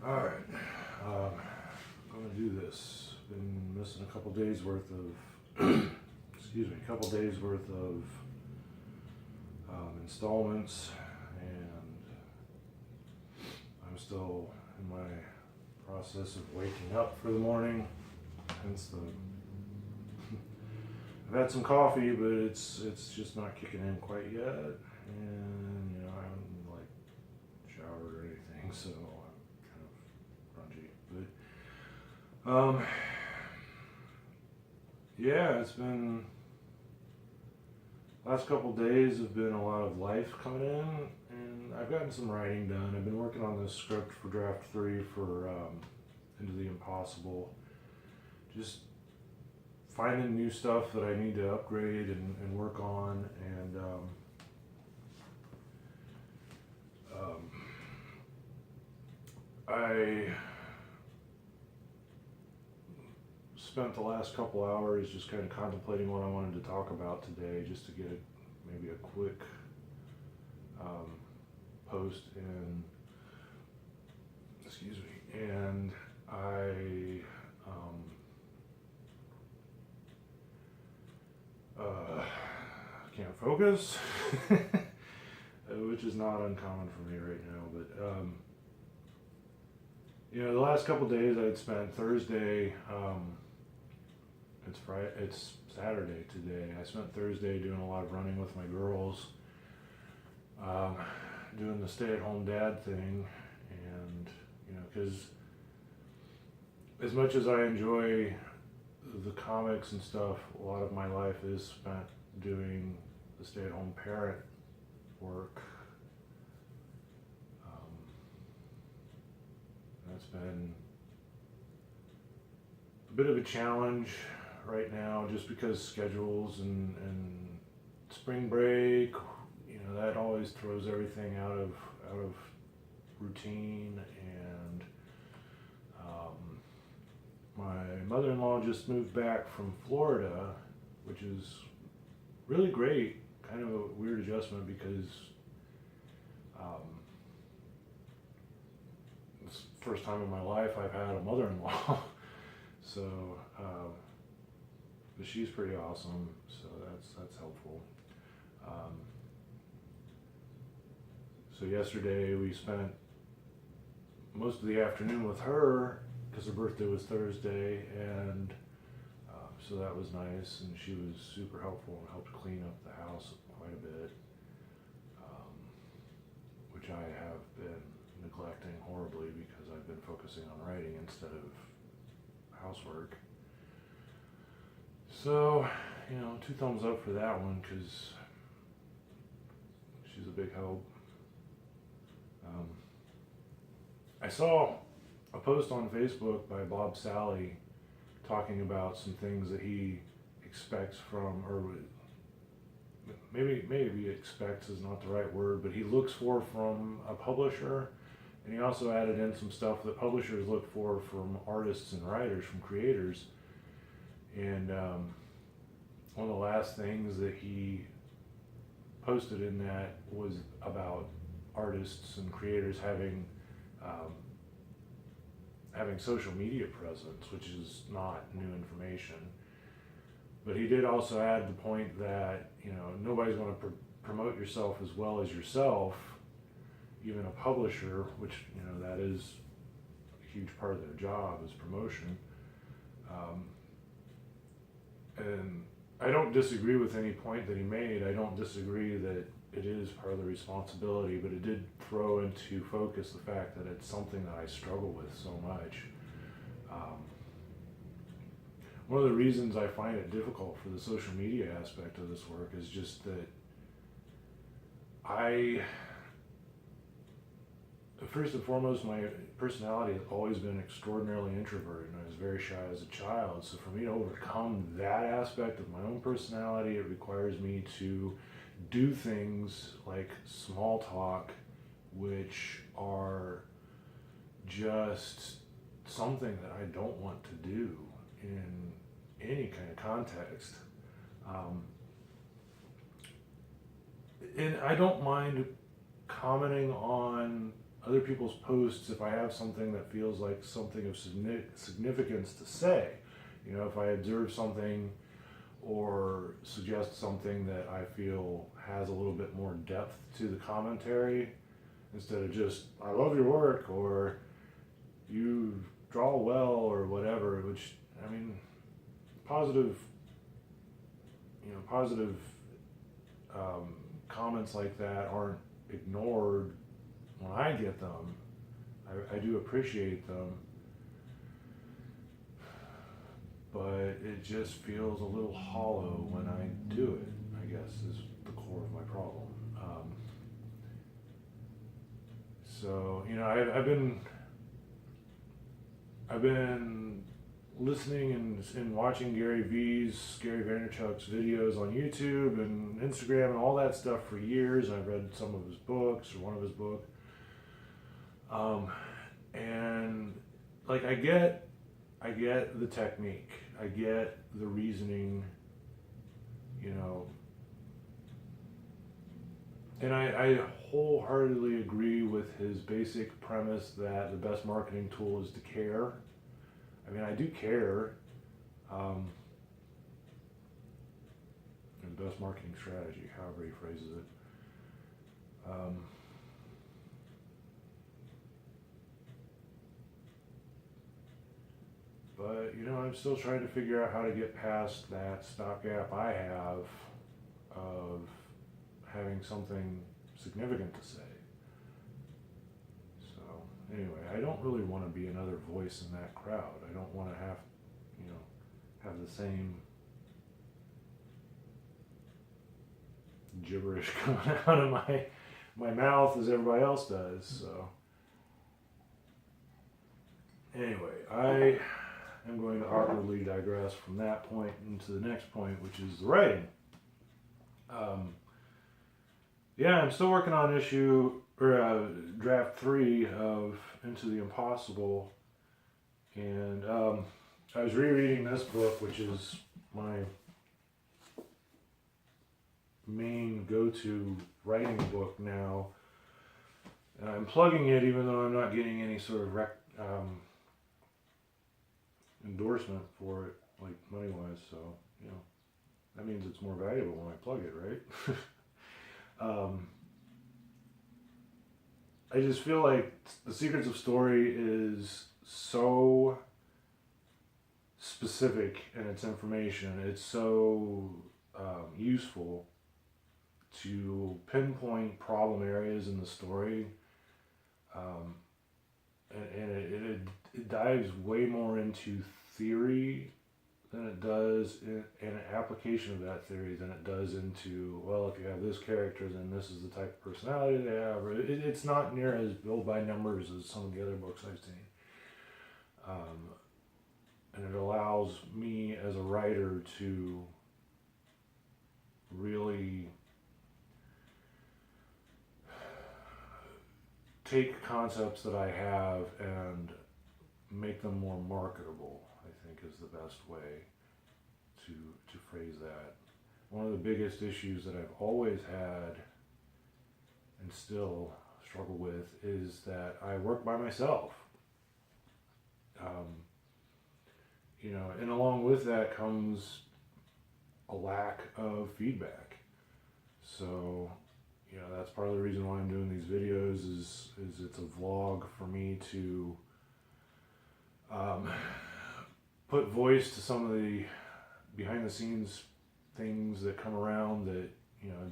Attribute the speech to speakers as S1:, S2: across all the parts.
S1: Alright, I'm gonna do this. Been missing a couple days worth of, excuse me, a couple days worth of installments, and I'm still in my process of waking up for the morning. Hence the, I've had some coffee, but it's just not kicking in quite yet, and I haven't showered or anything, so I'm kind of grungy. But yeah, it's been last couple days have been a lot of life coming in, and I've gotten some writing done. I've been working on this script for draft 3 for Into the Impossible. Just finding new stuff that I need to upgrade and work on, and I spent the last couple hours just kind of contemplating what I wanted to talk about today, just to get maybe a quick post in, excuse me, and I can't focus, which is not uncommon for me right now, but the last couple days I'd spent Thursday, it's Saturday today. I spent Thursday doing a lot of running with my girls, doing the stay-at-home dad thing, and because as much as I enjoy the comics and stuff, a lot of my life is spent doing the stay-at-home parent work. That's been a bit of a challenge right now, just because schedules and spring break, that always throws everything out of routine. And my mother-in-law just moved back from Florida, which is really great. Kind of a weird adjustment because it's the first time in my life I've had a mother-in-law. So, but she's pretty awesome, so that's helpful. So yesterday we spent most of the afternoon with her because her birthday was Thursday, and so that was nice, and she was super helpful and helped clean up the house quite a bit, which I have been neglecting horribly because I've been focusing on writing instead of housework. So, 2 thumbs up for that one because she's a big help. I saw a post on Facebook by Bob Sally talking about some things that he expects from, or maybe expects is not the right word, but he looks for from a publisher. And he also added in some stuff that publishers look for from artists and writers, from creators. And one of the last things that he posted in that was about artists and creators having social media presence, which is not new information. But he did also add the point that nobody's going to promote yourself as well as yourself, even a publisher, which that is a huge part of their job, is promotion. And I don't disagree with any point that he made. I don't disagree that it is part of the responsibility, but it did throw into focus the fact that it's something that I struggle with so much. One of the reasons I find it difficult for the social media aspect of this work is just that first and foremost, my personality has always been extraordinarily introverted, and I was very shy as a child. So for me to overcome that aspect of my own personality, it requires me to do things like small talk, which are just something that I don't want to do in any kind of context. And I don't mind commenting on other people's posts if I have something that feels like something of significance to say. You know, if I observe something or suggest something that I feel has a little bit more depth to the commentary, instead of just, I love your work, or you draw well, or whatever, which, I mean, positive, positive comments like that aren't ignored when I get them. I do appreciate them, but it just feels a little hollow when I do it, I guess, is the core of my problem. So, I've been listening and watching Gary Vaynerchuk's videos on YouTube and Instagram and all that stuff for years. And I've read some of his books, or one of his books. And like, I get the technique, I get the reasoning, and I wholeheartedly agree with his basic premise that the best marketing tool is to care. I mean, I do care. And best marketing strategy, however he phrases it. But, I'm still trying to figure out how to get past that stopgap I have of having something significant to say. So, anyway, I don't really want to be another voice in that crowd. I don't want to have the same gibberish coming out of my mouth as everybody else does. So, anyway, I am going to awkwardly digress from that point into the next point, which is the writing. I'm still working on draft 3 of Into the Impossible, and I was rereading this book, which is my main go-to writing book now, and I'm plugging it even though I'm not getting any sort of endorsement for it, like money-wise, so, that means it's more valuable when I plug it, right? I just feel like The Secrets of Story is so specific in its information. It's so useful to pinpoint problem areas in the story, and it dives way more into theory than it does in an application of that theory than it does into, well, if you have this character, then this is the type of personality they have. Or it's not near as built by numbers as some of the other books I've seen. And it allows me as a writer to really take concepts that I have and make them more marketable, I think, is the best way to phrase that. One of the biggest issues that I've always had and still struggle with is that I work by myself. And along with that comes a lack of feedback. So, that's part of the reason why I'm doing these videos is it's a vlog for me to put voice to some of the behind the scenes things that come around that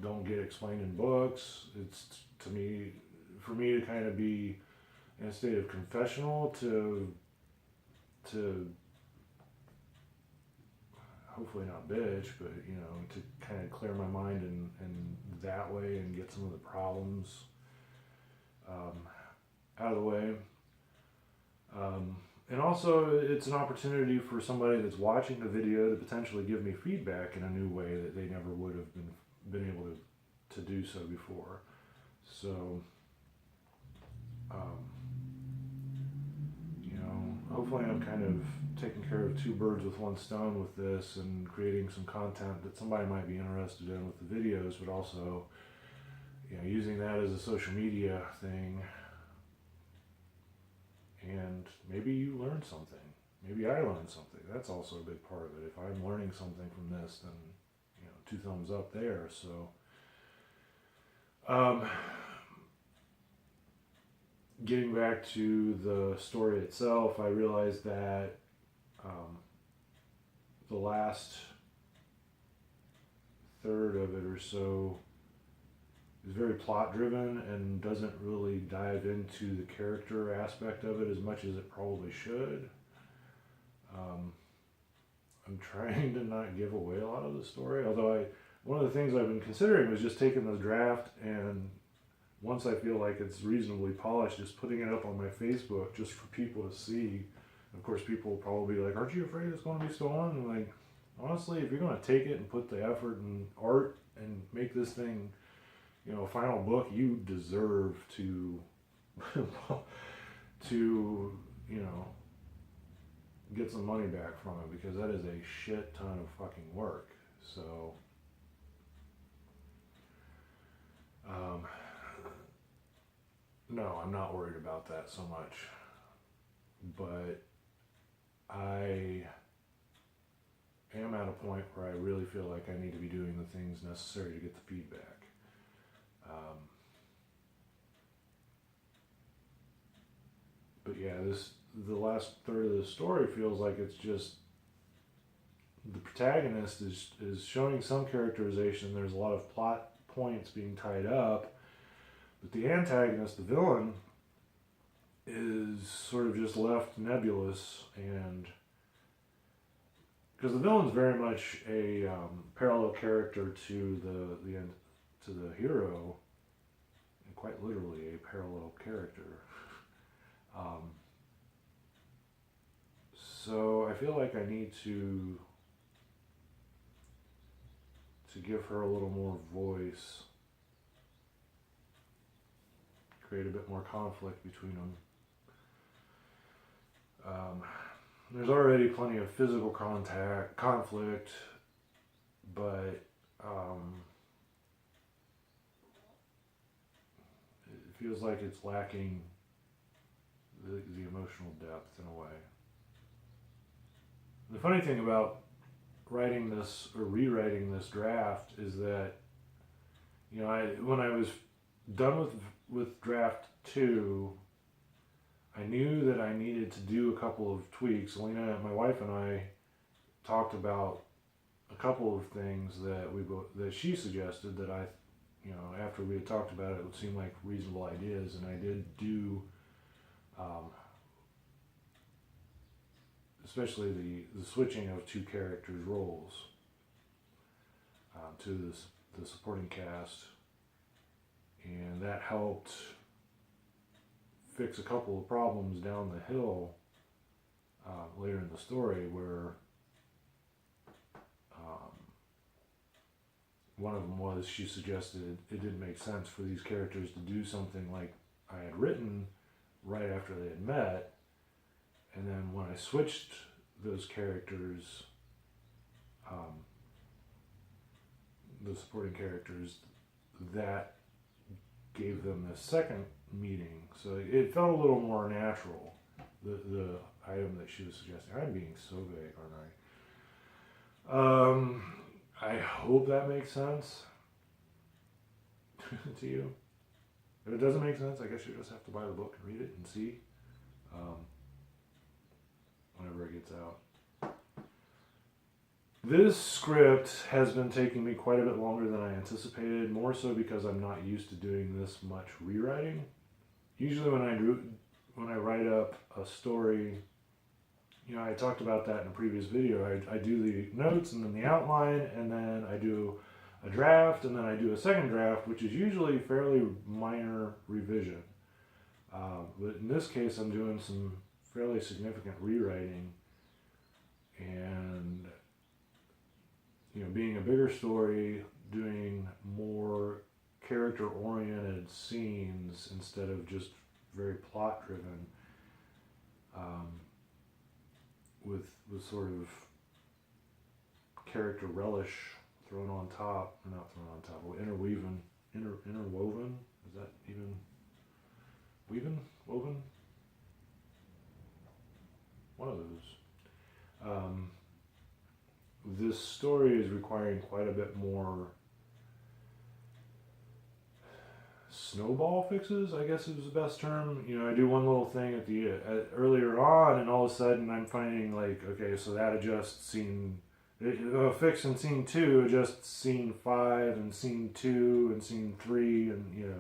S1: don't get explained in books. It's for me to kind of be in a state of confessional to hopefully not bitch, but to kind of clear my mind in that way and get some of the problems out of the way. And also, it's an opportunity for somebody that's watching the video to potentially give me feedback in a new way that they never would have been able to do so before. So, hopefully I'm kind of taking care of two birds with one stone with this and creating some content that somebody might be interested in with the videos, but also, using that as a social media thing maybe you learn something. Maybe I learned something. That's also a big part of it. If I'm learning something from this, then, 2 thumbs up there. So, getting back to the story itself, I realized that the last third of it or so is very plot driven and doesn't really dive into the character aspect of it as much as it probably should. I'm trying to not give away a lot of the story, although one of the things I've been considering was just taking the draft, and once I feel like it's reasonably polished, just putting it up on my Facebook just for people to see. Of course, people will probably be like, aren't you afraid it's going to be stolen? And like, honestly, if you're going to take it and put the effort and art and make this thing, a final book, you deserve to, get some money back from it, because that is a shit ton of fucking work. So, no, I'm not worried about that so much, but I am at a point where I really feel like I need to be doing the things necessary to get the feedback. But yeah, the last third of the story feels like it's just the protagonist is showing some characterization. There's a lot of plot points being tied up, but the antagonist, the villain, is sort of just left nebulous, and because the villain's very much a parallel character to the hero, and quite literally a parallel character. So I feel like I need to give her a little more voice, create a bit more conflict between them. There's already plenty of physical conflict, but it feels like it's lacking the emotional depth in a way. The funny thing about writing this or rewriting this draft is that, when I was done with draft 2, I knew that I needed to do a couple of tweaks. Alina, my wife, and I talked about a couple of things that she suggested that after we had talked about it would seem like reasonable ideas, and I did do, especially the switching of 2 characters' roles to the supporting cast, and that helped fix a couple of problems down the hill later in the story, where one of them was, she suggested it didn't make sense for these characters to do something like I had written right after they had met, and then when I switched those characters, the supporting characters, that gave them the second meeting, so it felt a little more natural, the item that she was suggesting. I'm being so vague, aren't I? I hope that makes sense to you. If it doesn't make sense, I guess you just have to buy the book and read it and see whenever it gets out. This script has been taking me quite a bit longer than I anticipated, more so because I'm not used to doing this much rewriting. Usually when I write up a story, I talked about that in a previous video. I do the notes and then the outline, and then I do a draft, and then I do a second draft, which is usually fairly minor revision. But in this case, I'm doing some fairly significant rewriting, and being a bigger story, doing more character-oriented scenes instead of just very plot-driven, with sort of character relish thrown on top, or not thrown on top, but interwoven, is that even, woven? this story is requiring quite a bit more snowball fixes, I guess is the best term. You know, I do one little thing earlier on, and all of a sudden I'm finding like, okay, so that adjusts scene, fix in scene 2 adjusts scene 5 and scene 2 and scene 3, and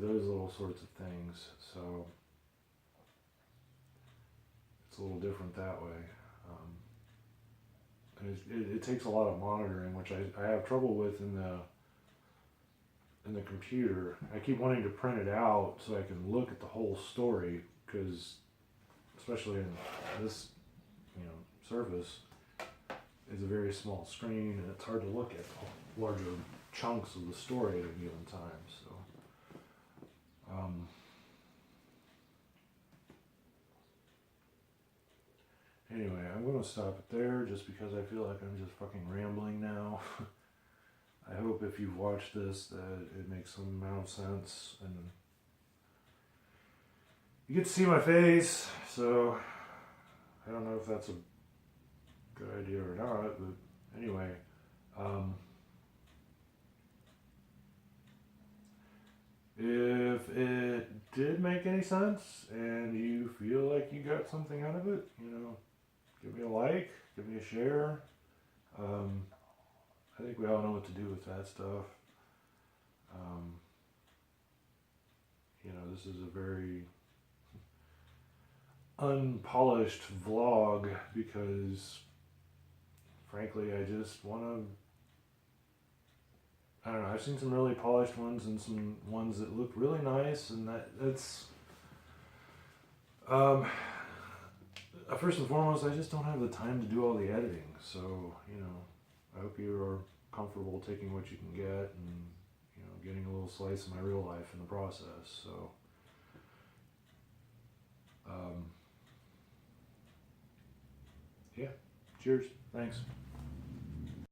S1: those little sorts of things. So it's a little different that way. And it takes a lot of monitoring, which I have trouble with in the computer. I keep wanting to print it out so I can look at the whole story, because especially in this Surface, it's a very small screen and it's hard to look at larger chunks of the story at a given time. So anyway, I'm going to stop it there just because I feel like I'm just fucking rambling now. I hope if you've watched this that it makes some amount of sense, and you get to see my face, so I don't know if that's a good idea or not, but anyway, if it did make any sense and you feel like you got something out of it, give me a like, give me a share. I think we all know what to do with that stuff. This is a very unpolished vlog because, frankly, I just want to. I don't know. I've seen some really polished ones and some ones that look really nice, and that's. First and foremost, I just don't have the time to do all the editing, so I hope you are comfortable taking what you can get and getting a little slice of my real life in the process. So yeah, cheers, thanks.